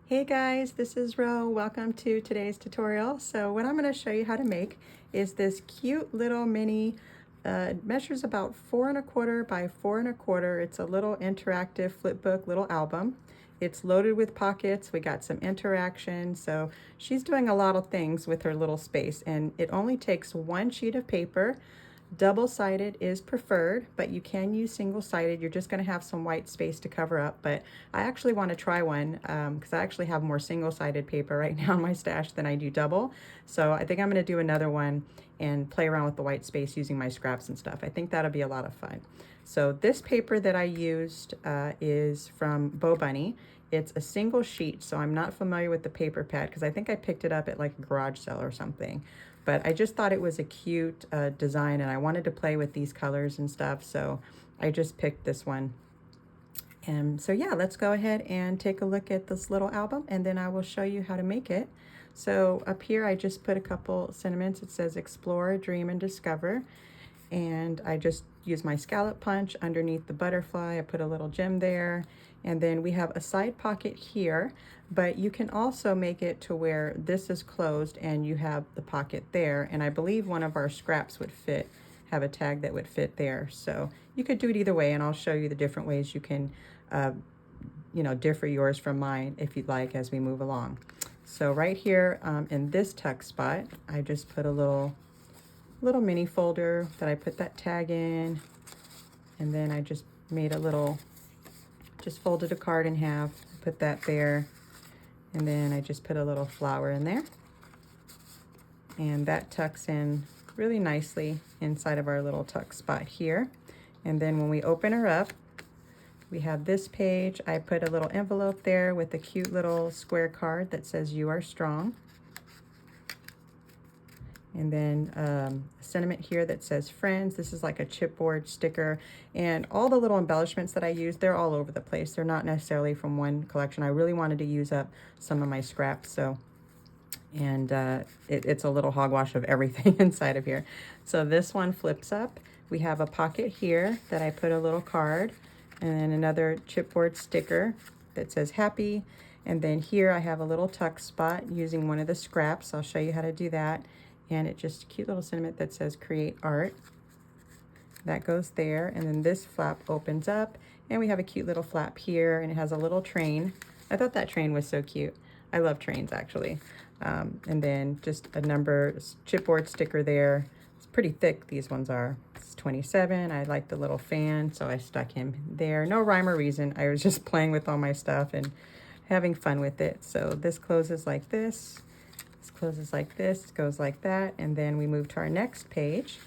Hey guys, this is Ro. Welcome to today's tutorial. So what I'm going to show you how to make is this cute little mini, measures about 4¼ by 4¼ It's a little interactive flip book, little album. It's loaded with pockets. We got some interaction. So she's doing a lot of things with her little space, and it only takes one sheet of paper. Double-sided is preferred, but you can use single-sided. You're just going to have some white space to cover up, but I actually want to try one because I actually have more single-sided paper right now in my stash than I do double. So I think I'm going to do another one and play around with the white space using my scraps and stuff. I think that'll be a lot of fun. So this paper that I used is from Bo Bunny. It's a single sheet, so I'm not familiar with the paper pad because I think I picked it up at like a garage sale or something. But I just thought it was a cute design, and I wanted to play with these colors and stuff, so I just picked this one. And so yeah, let's go ahead and take a look at this little album, and then I will show you how to make it. So up here I just put a couple sentiments. It says explore, dream, and discover. And I just use my scallop punch underneath the butterfly. I put a little gem there, and then we have a side pocket here, but you can also make it to where this is closed and you have the pocket there, and I believe one of our scraps would fit, have a tag that would fit there. So you could do it either way, and I'll show you the different ways you can differ yours from mine if you'd like as we move along. So right here in this tuck spot, I just put a little mini folder that I put that tag in, and then I just made a little, just folded a card in half, put that there, and then I just put a little flower in there, and that tucks in really nicely inside of our little tuck spot here. And then when we open her up, we have this page. I put a little envelope there with a cute little square card that says "You are strong." And then a sentiment here that says friends. This is like a chipboard sticker, and all the little embellishments that I use, they're all over the place. They're not necessarily from one collection. I really wanted to use up some of my scraps, so and it's a little hogwash of everything inside of here. So this one flips up. We have a pocket here that I put a little card, and then another chipboard sticker that says happy. And then here I have a little tuck spot using one of the scraps. I'll show you how to do that. And it just a cute little sentiment that says create art. That goes there, and then this flap opens up, and we have a cute little flap here, and it has a little train. I thought that train was so cute. I love trains, actually. And then just a number chipboard sticker there. It's pretty thick, these ones are. It's 27. I like the little fan, so I stuck him there. No rhyme or reason. I was just playing with all my stuff and having fun with it. So this closes like this. This closes like this, goes like that, and then we move to our next page.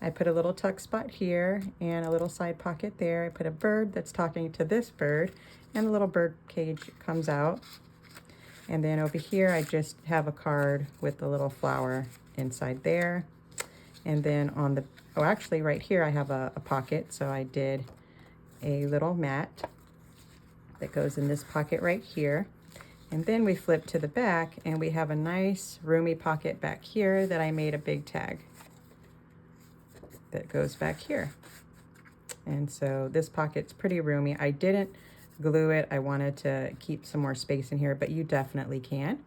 I put a little tuck spot here and a little side pocket there. I put a bird that's talking to this bird, and the little bird cage comes out. And then over here, I just have a card with the little flower inside there. And then on the, oh, actually right here, I have a pocket. So I did a little mat that goes in this pocket right here. And then we flip to the back, and we have a nice roomy pocket back here that I made a big tag that goes back here. And so this pocket's pretty roomy. I didn't glue it. I wanted to keep some more space in here, but you definitely can.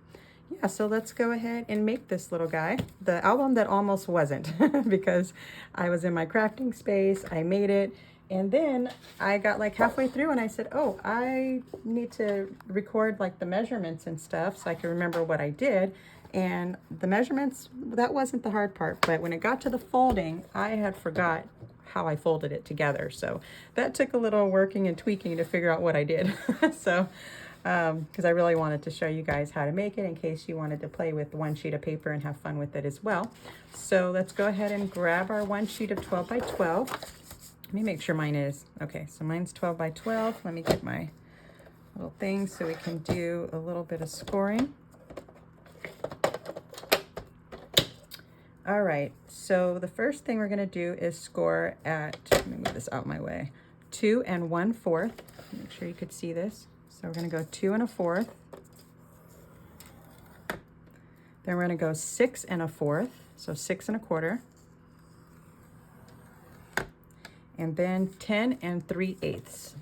Yeah, so let's go ahead and make this little guy. The album that almost wasn't because I was in my crafting space. I made it. And then I got like halfway through and I said, oh, I need to record like the measurements and stuff so I can remember what I did. And the measurements, that wasn't the hard part. But when it got to the folding, I had forgot how I folded it together. So that took a little working and tweaking to figure out what I did. So, because I really wanted to show you guys how to make it in case you wanted to play with one sheet of paper and have fun with it as well. So let's go ahead and grab our one sheet of 12 by 12. Let me make sure mine is, okay, so mine's 12 by 12. Let me get my little thing so we can do a little bit of scoring. All right, so the first thing we're gonna do is score at, let me move this out my way, 2 1/4. Make sure you could see this. So we're gonna go 2 1/4. Then we're gonna go 6 1/4, so 6 1/4. And then 10 3/8.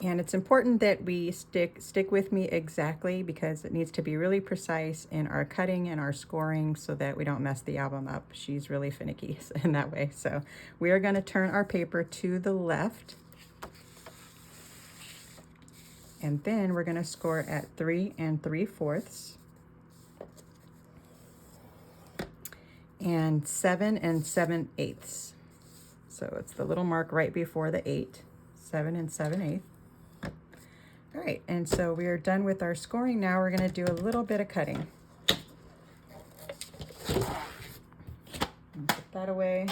And it's important that we stick with me exactly, because it needs to be really precise in our cutting and our scoring so that we don't mess the album up. She's really finicky in that way. So we are going to turn our paper to the left. And then we're going to score at 3 3/4 and 7 7/8. So it's the little mark right before the 8, 7 7/8. All right, and so we are done with our scoring. Now we're going to do a little bit of cutting. Put that away.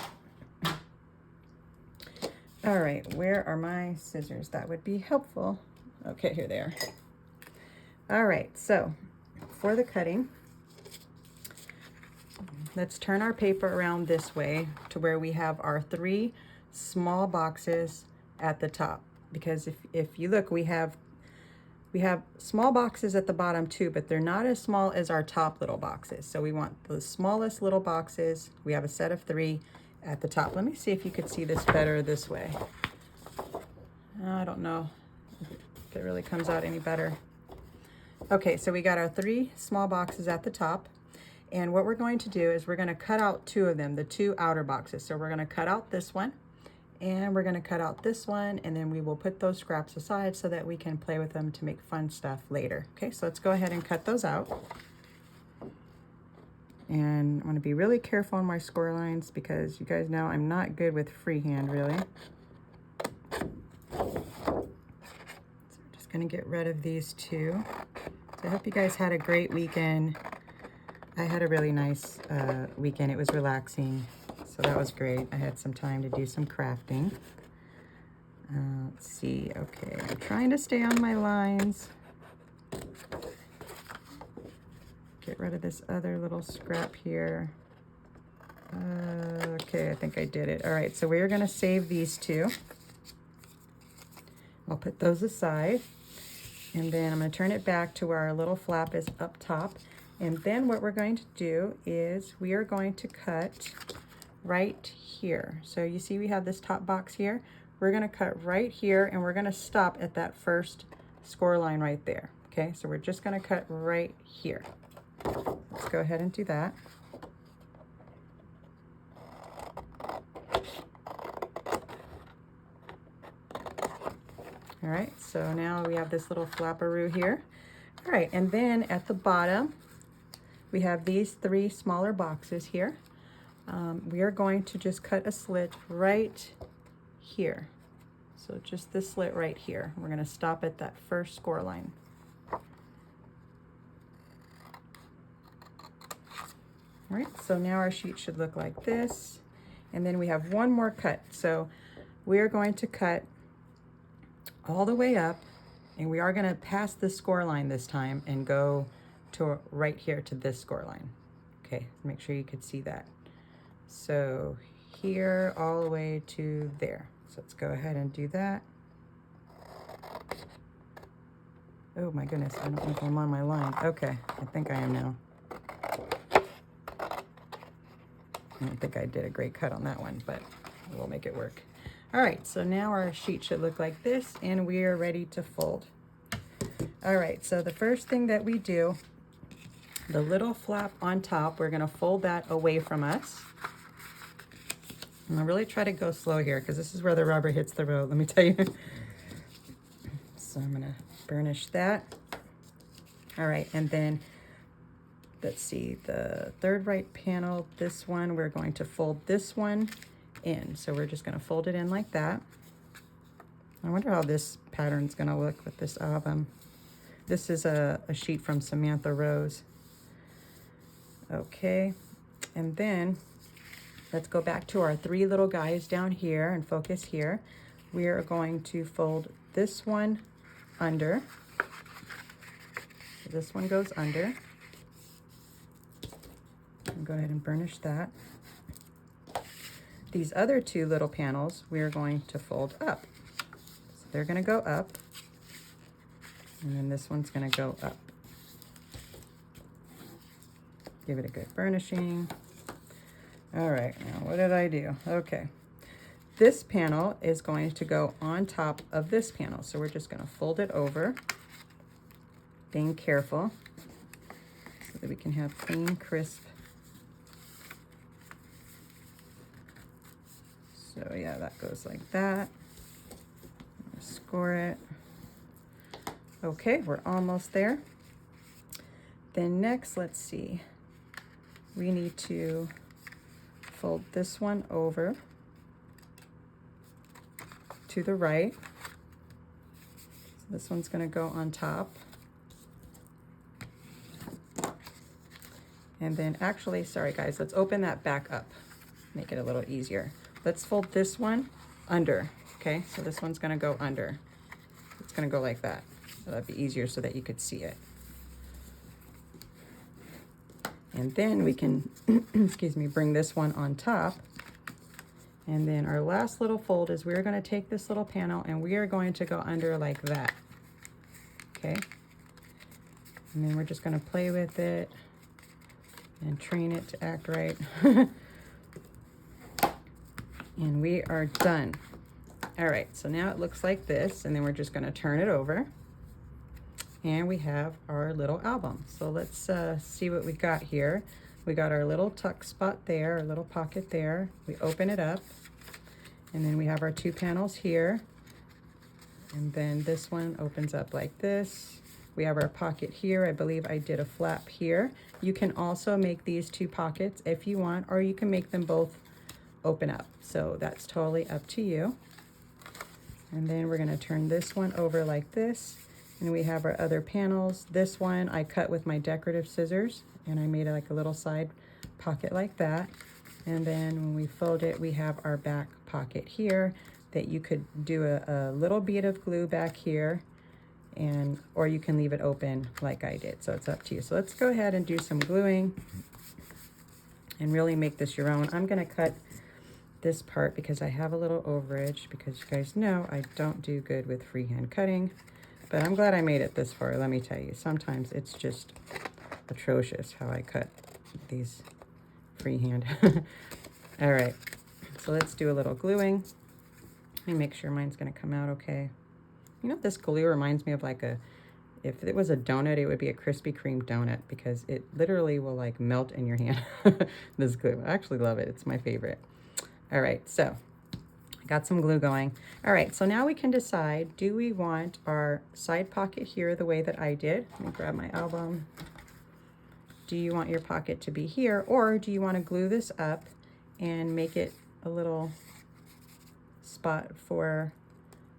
All right, where are my scissors? That would be helpful. Okay, here they are. All right, so for the cutting, let's turn our paper around this way to where we have our 3 small boxes at the top. Because if you look, we have small boxes at the bottom too, but they're not as small as our top little boxes. So we want the smallest little boxes. We have a set of 3 at the top. Let me see if you could see this better this way. I don't know if it really comes out any better. Okay, so we got our 3 small boxes at the top. And what we're going to do is we're going to cut out 2 of them, the 2 outer boxes. So we're going to cut out this one, and we're going to cut out this one, and then we will put those scraps aside so that we can play with them to make fun stuff later. Okay, so let's go ahead and cut those out. And I'm going to be really careful on my score lines because you guys know I'm not good with freehand, really. So we're just going to get rid of these 2. So I hope you guys had a great weekend. I had a really nice weekend. It was relaxing, so that was great. I had some time to do some crafting. Let's see. Okay, I'm trying to stay on my lines. Get rid of this other little scrap here. Okay, I think I did it. All right, so we're going to save these 2. I'll put those aside, and then I'm going to turn it back to where our little flap is up top. And then what we're going to do is we are going to cut right here. So you see we have this top box here. We're going to cut right here, and we're going to stop at that first score line right there. Okay, so we're just going to cut right here. Let's go ahead and do that. All right, so now we have this little flapperoo here. All right, and then at the bottom, we have these 3 smaller boxes here. We are going to just cut a slit right here. So just this slit right here. We're going to stop at that first score line. All right, so now our sheet should look like this. And then we have one more cut. So we are going to cut all the way up, and we are going to pass the score line this time and go to right here to this score line. Okay, make sure you could see that. So here all the way to there. So let's go ahead and do that. Oh my goodness, I don't know if I'm on my line. Okay, I think I am now. I don't think I did a great cut on that one, but we'll make it work. All right, so now our sheet should look like this, and we are ready to fold. All right, so the first thing that we do, the little flap on top, we're gonna fold that away from us. I'm gonna really try to go slow here because this is where the rubber hits the road, let me tell you. So I'm gonna burnish that. All right, and then let's see, the third right panel, this one, we're going to fold this one in. So we're just gonna fold it in like that. I wonder how this pattern's gonna look with this album. This is a sheet from Samantha Rose. Okay, and then let's go back to our 3 little guys down here and focus here. We are going to fold this one under. So this one goes under. And go ahead and burnish that. These other 2 little panels, we are going to fold up. So they're gonna go up, and then this one's gonna go up. Give it a good burnishing. All right, now what did I do? Okay. this panel is going to go on top of this panel. So we're just going to fold it over, being careful so that we can have clean, crisp. So yeah, that goes like that. Score it. Okay, we're almost there. Then next, let's see. We need to fold this one over to the right. So this one's going to go on top. And then actually, sorry guys, let's open that back up. Make it a little easier. Let's fold this one under, okay? So this one's gonna go under. It's gonna go like that. So that'd be easier so that you could see it. And then we can, excuse me, bring this one on top. And then our last little fold is we're gonna take this little panel and we are going to go under like that, okay? And then we're just gonna play with it and train it to act right. And we are done. All right, so now it looks like this, and then we're just gonna turn it over. And we have our little album. So let's see what we got here. We got our little tuck spot there, our little pocket there. We open it up, and then we have our 2 panels here. And then this one opens up like this. We have our pocket here. I believe I did a flap here. You can also make these 2 pockets if you want, or you can make them both open up. So that's totally up to you. And then we're gonna turn this one over like this. And we have our other panels. This one I cut with my decorative scissors, and I made it like a little side pocket like that. And then when we fold it, we have our back pocket here that you could do a little bead of glue back here, and or you can leave it open like I did. So it's up to you. So let's go ahead and do some gluing and really make this your own. I'm gonna cut this part because I have a little overage, because you guys know I don't do good with freehand cutting, but I'm glad I made it this far. Let me tell you, sometimes it's just atrocious how I cut these freehand. All right, so let's do a little gluing. Let me make sure mine's gonna come out okay. You know, this glue reminds me of like if it was a donut, it would be a Krispy Kreme donut, because it literally will like melt in your hand. This glue, I actually love it. It's my favorite. All right, so I got some glue going. All right, so now we can decide, do we want our side pocket here the way that I did? Let me grab my album. Do you want your pocket to be here, or do you want to glue this up and make it a little spot for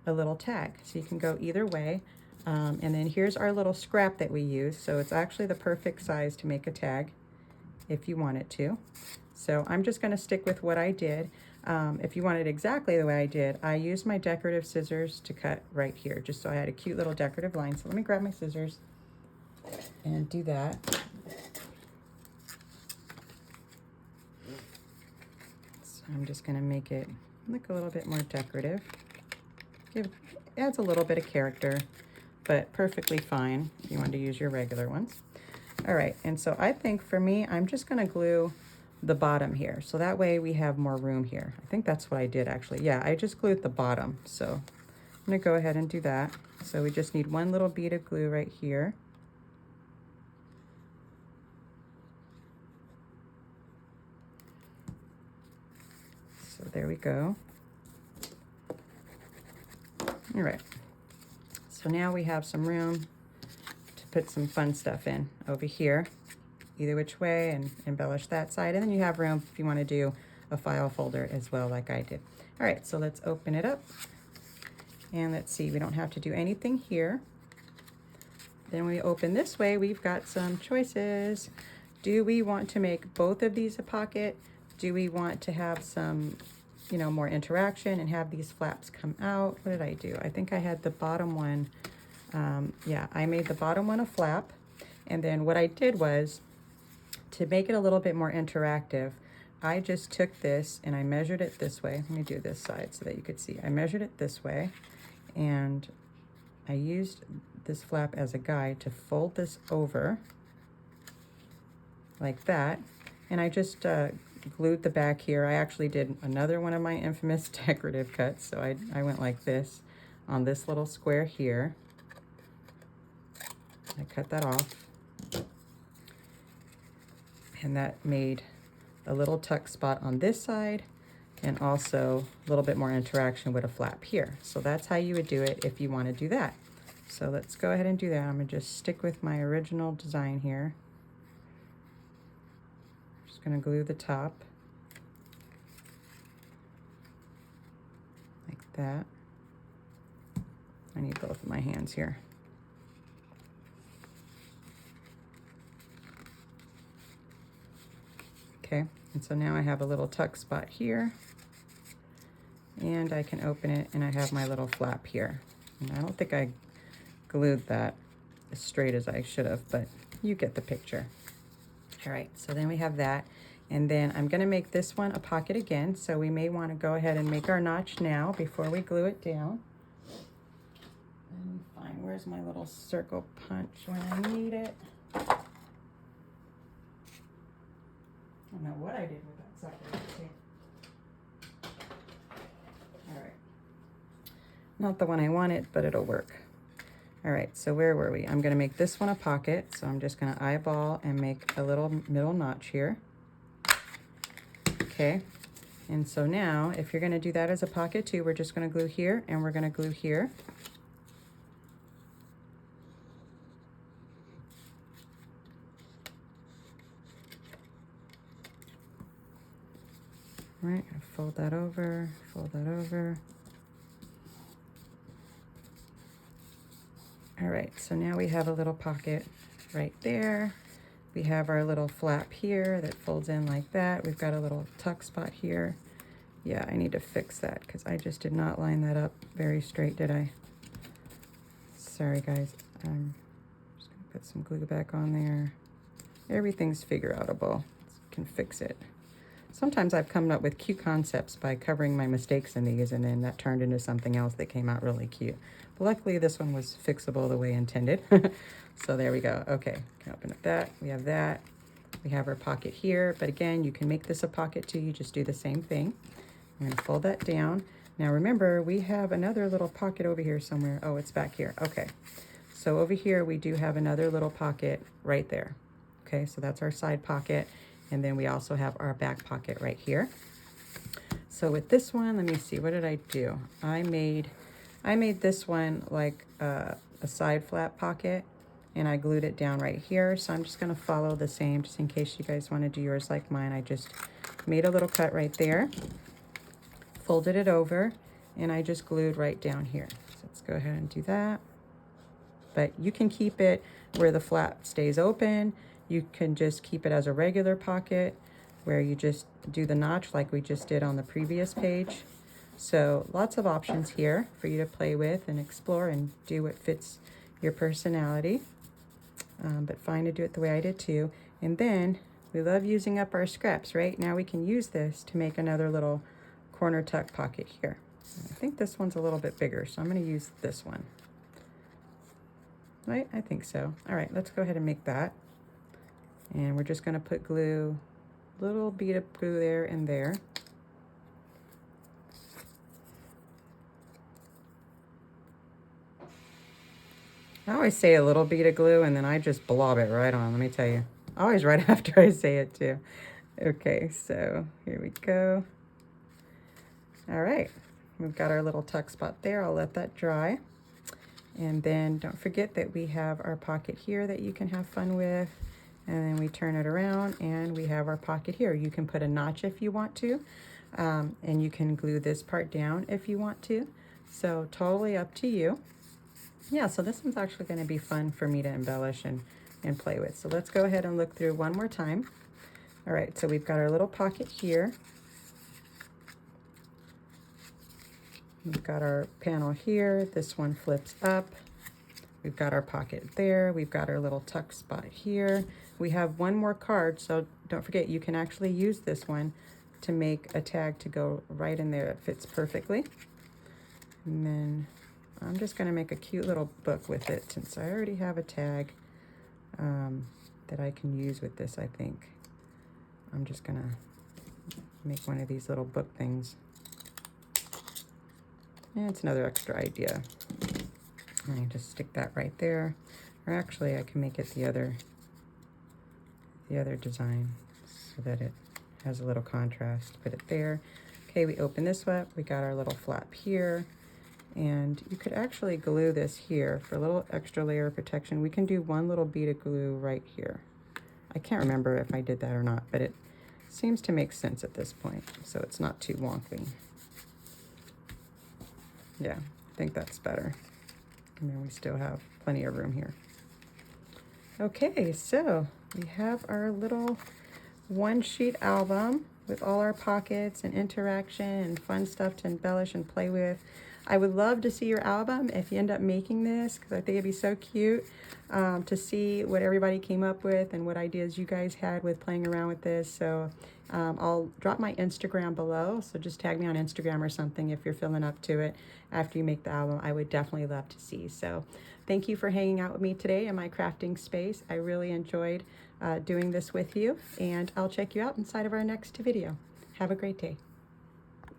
a little tag? So you can go either way. And then here's our little scrap that we use. So it's actually the perfect size to make a tag if you want it to. So I'm just going to stick with what I did. If you want it exactly the way I did, I used my decorative scissors to cut right here, just so I had a cute little decorative line. So let me grab my scissors and do that. So I'm just going to make it look a little bit more decorative. It adds a little bit of character, but perfectly fine if you want to use your regular ones. All right, and so I think for me, I'm just going to glue the bottom here, so that way we have more room here. I think that's what I did actually. Yeah, I just glued the bottom, so I'm gonna go ahead and do that. So we just need one little bead of glue right here. So there we go. All right, so now we have some room to put some fun stuff in over here, either which way, and embellish that side. And then you have room if you want to do a file folder as well, like I did. All right, so let's open it up. And let's see, we don't have to do anything here. Then we open this way, we've got some choices. Do we want to make both of these a pocket? Do we want to have some, you know, more interaction and have these flaps come out? What did I do? I think I had the bottom one. Yeah, I made the bottom one a flap. And then what I did was, to make it a little bit more interactive, I just took this and I measured it this way. Let me do this side so that you could see. I measured it this way, and I used this flap as a guide to fold this over like that. And I just glued the back here. I actually did another one of my infamous decorative cuts. So I went like this on this little square here. I cut that off. And that made a little tuck spot on this side and also a little bit more interaction with a flap here. So that's how you would do it if you want to do that. So let's go ahead and do that. I'm going to just stick with my original design here. Just going to glue the top like that. I need both of my hands here. Okay, and so now I have a little tuck spot here, and I can open it, and I have my little flap here. And I don't think I glued that as straight as I should have, but you get the picture. All right, so then we have that, and then I'm gonna make this one a pocket again, so we may wanna go ahead and make our notch now before we glue it down. And find, where's my little circle punch when I need it? I don't know what I did with that sucker. All right. Not the one I wanted, but it'll work. All right, so where were we? I'm gonna make this one a pocket, so I'm just gonna eyeball and make a little middle notch here. Okay, and so now, if you're gonna do that as a pocket too, we're just gonna glue here, and we're gonna glue here. All right, fold that over, fold that over. All right, so now we have a little pocket right there. We have our little flap here that folds in like that. We've got a little tuck spot here. Yeah, I need to fix that because I just did not line that up very straight, did I? Sorry, guys. I'm just gonna put some glue back on there. Everything's figure outable. Can fix it. Sometimes I've come up with cute concepts by covering my mistakes in these, and then that turned into something else that came out really cute. But luckily this one was fixable the way intended. So there we go. Okay, can open up that. We have that. We have our pocket here, but again, you can make this a pocket too. You just do the same thing. I'm gonna fold that down. Now remember, we have another little pocket over here somewhere. Oh, it's back here. Okay, so over here we do have another little pocket right there. Okay, so that's our side pocket. And then we also have our back pocket right here. So with this one, let me see, what did I do? I made this one like a side flap pocket, and I glued it down right here. So I'm just gonna follow the same, just in case you guys wanna do yours like mine. I just made a little cut right there, folded it over, and I just glued right down here. So let's go ahead and do that. But you can keep it where the flap stays open. You can just keep it as a regular pocket where you just do the notch like we just did on the previous page. So lots of options here for you to play with and explore and do what fits your personality. But fine to do it the way I did too. And then we love using up our scraps, right? Now we can use this to make another little corner tuck pocket here. I think this one's a little bit bigger, so I'm gonna use this one. Right, I think so. All right, let's go ahead and make that. And we're just gonna put glue, little bead of glue there and there. I always say a little bead of glue and then I just blob it right on, let me tell you. Always right after I say it too. Okay, so here we go. All right, we've got our little tuck spot there. I'll let that dry. And then don't forget that we have our pocket here that you can have fun with. And then we turn it around and we have our pocket here. You can put a notch if you want to, and you can glue this part down if you want to. So totally up to you. Yeah, so this one's actually gonna be fun for me to embellish and play with. So let's go ahead and look through one more time. All right, so we've got our little pocket here. We've got our panel here. This one flips up. We've got our pocket there. We've got our little tuck spot here. We have one more card, so don't forget you can actually use this one to make a tag to go right in there. It fits perfectly. And then I'm just gonna make a cute little book with it since I already have a tag that I can use with this, I think. I'm just gonna make one of these little book things. And it's another extra idea. And I just stick that right there. Or actually I can make it the other design so that it has a little contrast. Put it there. Okay, we open this up. We got our little flap here. And you could actually glue this here for a little extra layer of protection. We can do one little bead of glue right here. I can't remember if I did that or not, but it seems to make sense at this point, so it's not too wonky. Yeah, I think that's better. And then we still have plenty of room here. Okay, so we have our little one-sheet album with all our pockets and interaction and fun stuff to embellish and play with. I would love to see your album if you end up making this, because I think it'd be so cute to see what everybody came up with and what ideas you guys had with playing around with this. So I'll drop my Instagram below, so just tag me on Instagram or something if you're feeling up to it after you make the album. I would definitely love to see. So thank you for hanging out with me today in my crafting space. I really enjoyed doing this with you, and I'll check you out inside of our next video. Have a great day.